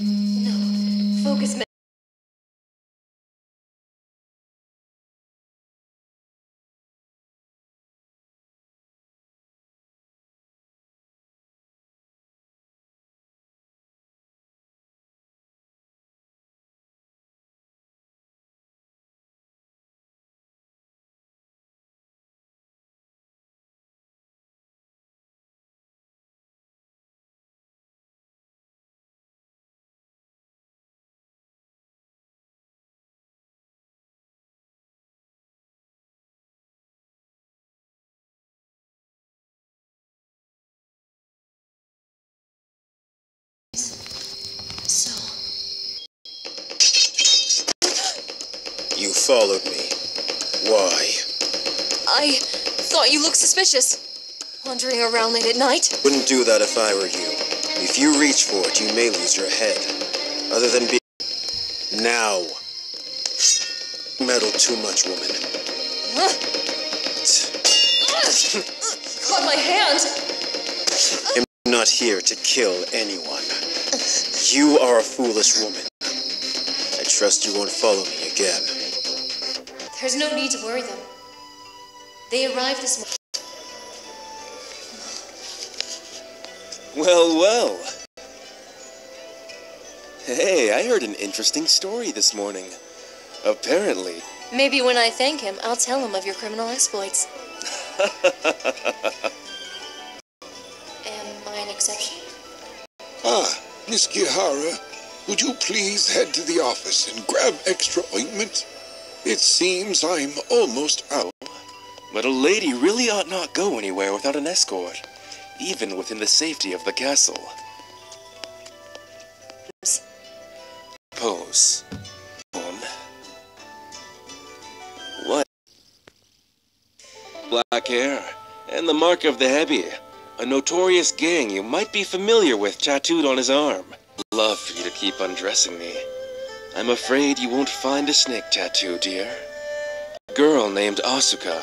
No. Focus, man. You followed me. Why? I thought you looked suspicious. Wandering around late at night? Wouldn't do that if I were you. If you reach for it, you may lose your head. Other than being... Now. Meddle too much, woman. Caught my hand! I'm not here to kill anyone. You are a foolish woman. I trust you won't follow me again. There's no need to worry them. They arrived this morning. Well, well. Hey, I heard an interesting story this morning. Apparently. Maybe when I thank him, I'll tell him of your criminal exploits. Am I an exception? Ah, Miss Kihara, would you please head to the office and grab extra ointment? It seems I'm almost out. But a lady really ought not go anywhere without an escort, even within the safety of the castle. Pose. On. What? Black hair, and the mark of the Hebi, a notorious gang you might be familiar with tattooed on his arm. Love for you to keep undressing me. I'm afraid you won't find a snake tattoo, dear. A girl named Asuka.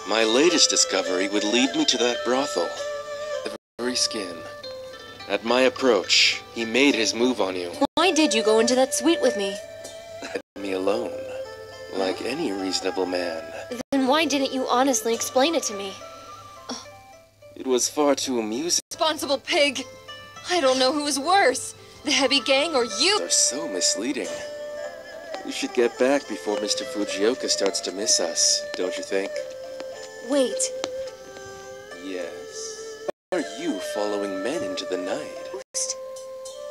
My latest discovery would lead me to that brothel. The very skin. At my approach, he made his move on you. Why did you go into that suite with me? Let me alone. Like any reasonable man. Then why didn't you honestly explain it to me? It was far too amusing. Responsible pig! I don't know who is worse, the Hebi gang or you! They're so misleading. We should get back before Mr. Fujioka starts to miss us, don't you think? Wait. Yes. Why are you following men into the night?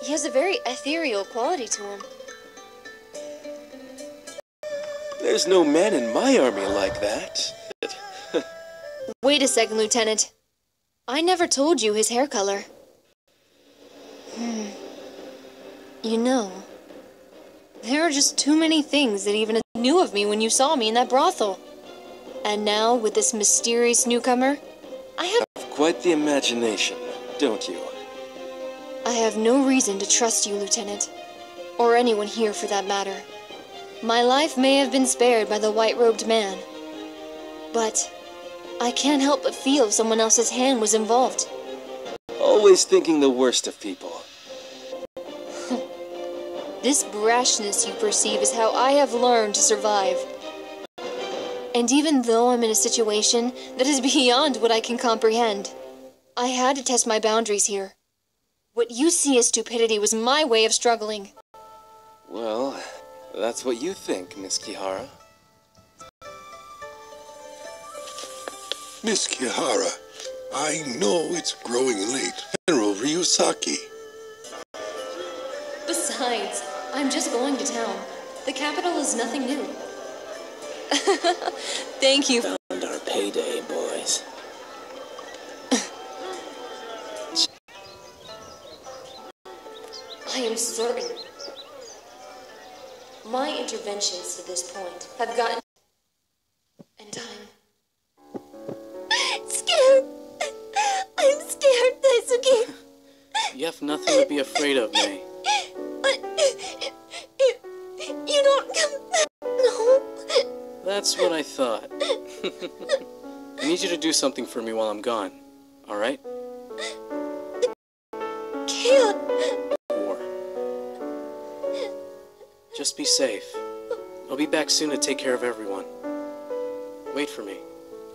He has a very ethereal quality to him. There's no man in my army like that. Wait a second, Lieutenant. I never told you his hair color. You know, there are just too many things that even knew of me when you saw me in that brothel. And now, with this mysterious newcomer, I have Quite the imagination, don't you? I have no reason to trust you, Lieutenant. Or anyone here for that matter. My life may have been spared by the white-robed man. But I can't help but feel someone else's hand was involved. Always thinking the worst of people. This brashness you perceive is how I have learned to survive. And even though I'm in a situation that is beyond what I can comprehend, I had to test my boundaries here. What you see as stupidity was my way of struggling. Well, that's what you think, Miss Kihara. Miss Kihara, I know it's growing late. General Ryusaki. Besides, I'm just going to town. The capital is nothing new. Thank you. Found our payday, boys. I am certain my interventions to this point have gotten... And I'm scared. I'm scared, Daisuke. You have nothing to be afraid of, May. But if you don't come back, no. That's what I thought. I need you to do something for me while I'm gone, alright? Can't. War. Just be safe. I'll be back soon to take care of everyone. Wait for me,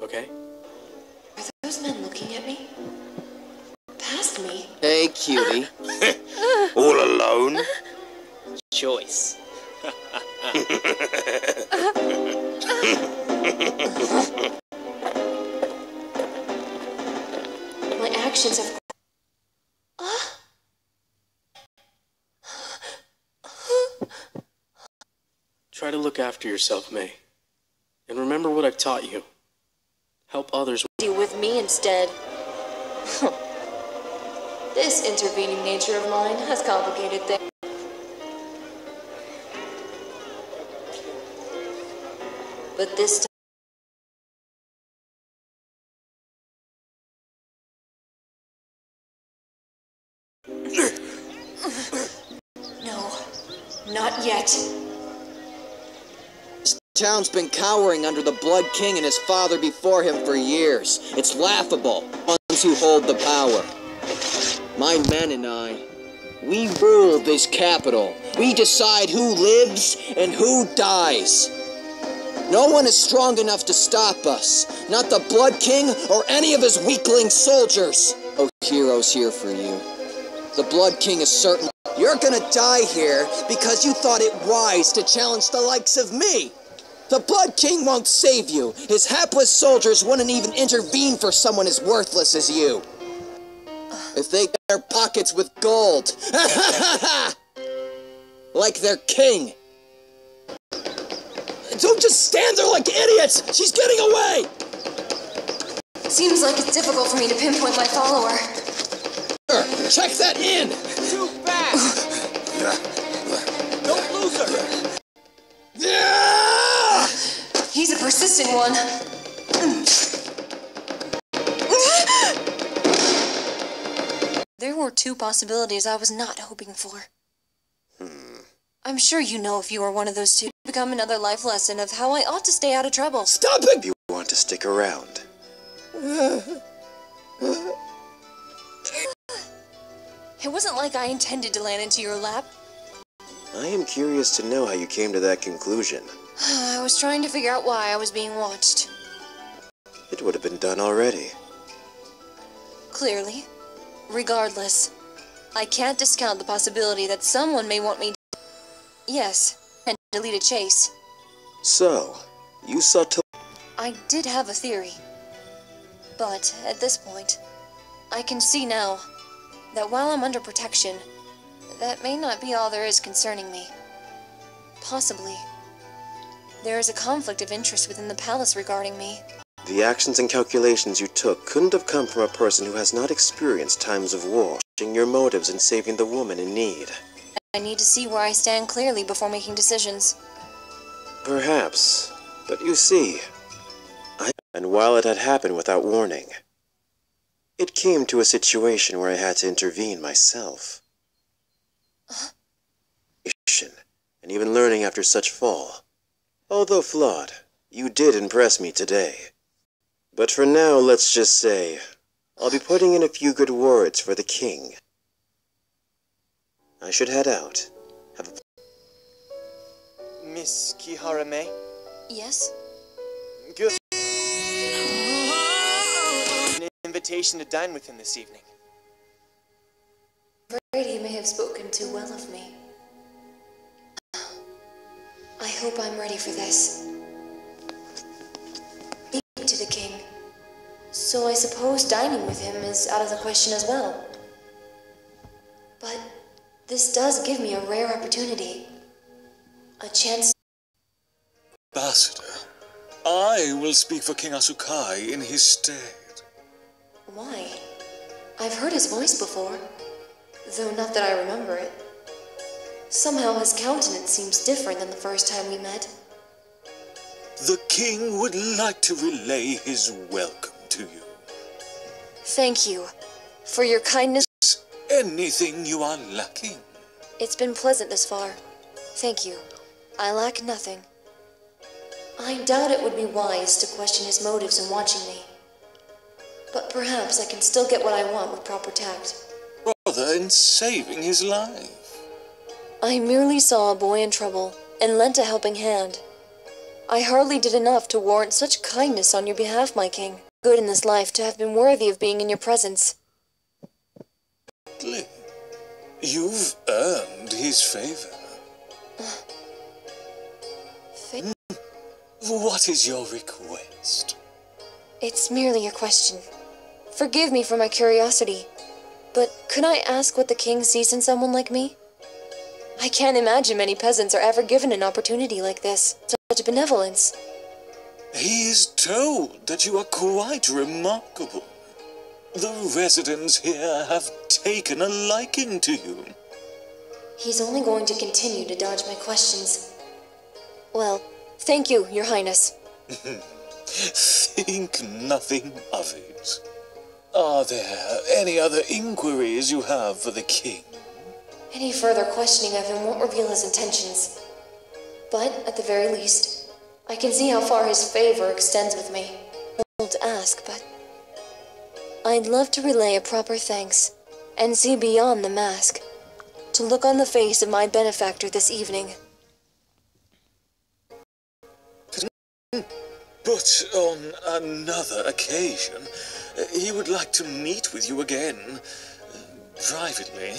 okay? Are those men looking at me? Past me? Hey, cutie. All alone? Choice. My actions have... Try to look after yourself, May. And remember what I've taught you. Help others. Deal with me instead. This intervening nature of mine has complicated things. But this time... No, not yet. This town's been cowering under the Blood King and his father before him for years. It's laughable. Ones who hold the power. My men and I, we rule this capital. We decide who lives and who dies. No one is strong enough to stop us. Not the Blood King or any of his weakling soldiers. Oh, heroes here for you. The Blood King is certain. You're gonna die here because you thought it wise to challenge the likes of me. The Blood King won't save you. His hapless soldiers wouldn't even intervene for someone as worthless as you. If they get their pockets with gold. Like their king. Don't just stand there like idiots! She's getting away! Seems like it's difficult for me to pinpoint my follower. Check that in! Too fast! Don't lose her! Yeah! He's a persistent one. There were two possibilities I was not hoping for. I'm sure you know if you are one of those two. Become another life lesson of how I ought to stay out of trouble. Stop it! You want to stick around? It wasn't like I intended to land into your lap. I am curious to know how you came to that conclusion. I was trying to figure out why I was being watched. It would have been done already. Clearly. Regardless, I can't discount the possibility that someone may want me to... Yes, and to lead a chase. So, you saw I did have a theory. But, at this point, I can see now that while I'm under protection, that may not be all there is concerning me. Possibly, there is a conflict of interest within the palace regarding me. The actions and calculations you took couldn't have come from a person who has not experienced times of war, watching your motives in saving the woman in need. I need to see where I stand clearly before making decisions. Perhaps, but you see, and while it had happened without warning, it came to a situation where I had to intervene myself. And even learning after such fall. Although flawed, you did impress me today. But for now, let's just say, I'll be putting in a few good words for the king. I should head out. Have a... Miss Kihara May? Yes? Good. An invitation to dine with him this evening. I'm afraid he may have spoken too well of me. I hope I'm ready for this. Speaking to the king. So I suppose dining with him is out of the question as well. But this does give me a rare opportunity. A chance... Ambassador, I will speak for King Asukai in his stead. Why? I've heard his voice before, though not that I remember it. Somehow his countenance seems different than the first time we met. The king would like to relay his welcome to you. Thank you for your kindness. Anything you are lacking? It's been pleasant this far. Thank you. I lack nothing. I doubt it would be wise to question his motives in watching me. But perhaps I can still get what I want with proper tact. Rather in saving his life. I merely saw a boy in trouble and lent a helping hand. I hardly did enough to warrant such kindness on your behalf, my king. Good in this life to have been worthy of being in your presence. You've earned his favor. What is your request? It's merely a question. Forgive me for my curiosity, but could I ask what the king sees in someone like me? I can't imagine many peasants are ever given an opportunity like this, such benevolence. He is told that you are quite remarkable. The residents here have taken a liking to you. He's only going to continue to dodge my questions. Well, thank you, Your Highness. Think nothing of it. Are there any other inquiries you have for the king? Any further questioning of him won't reveal his intentions. But, at the very least, I can see how far his favor extends with me. Bold to ask, but I'd love to relay a proper thanks and see beyond the mask, to look on the face of my benefactor this evening. But on another occasion, he would like to meet with you again, privately,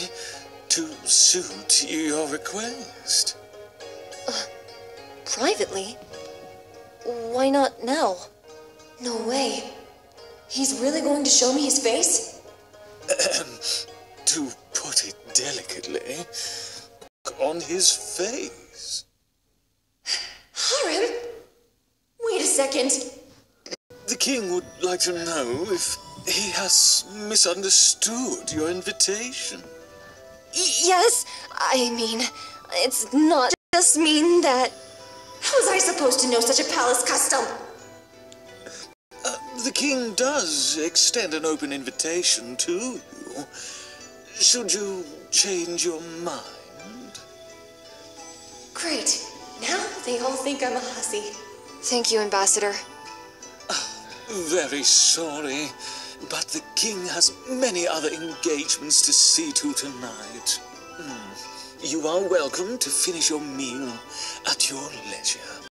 to suit your request. Privately? Why not now? No way. He's really going to show me his face? To put it delicately, on his face. Hiram? Wait a second. The king would like to know if he has misunderstood your invitation. Yes, I mean, it's not just mean that... How was I supposed to know such a palace custom? The king does extend an open invitation to you. Should you change your mind? Great. Now they all think I'm a hussy. Thank you, Ambassador. Very sorry, but the king has many other engagements to see to tonight. You are welcome to finish your meal at your leisure.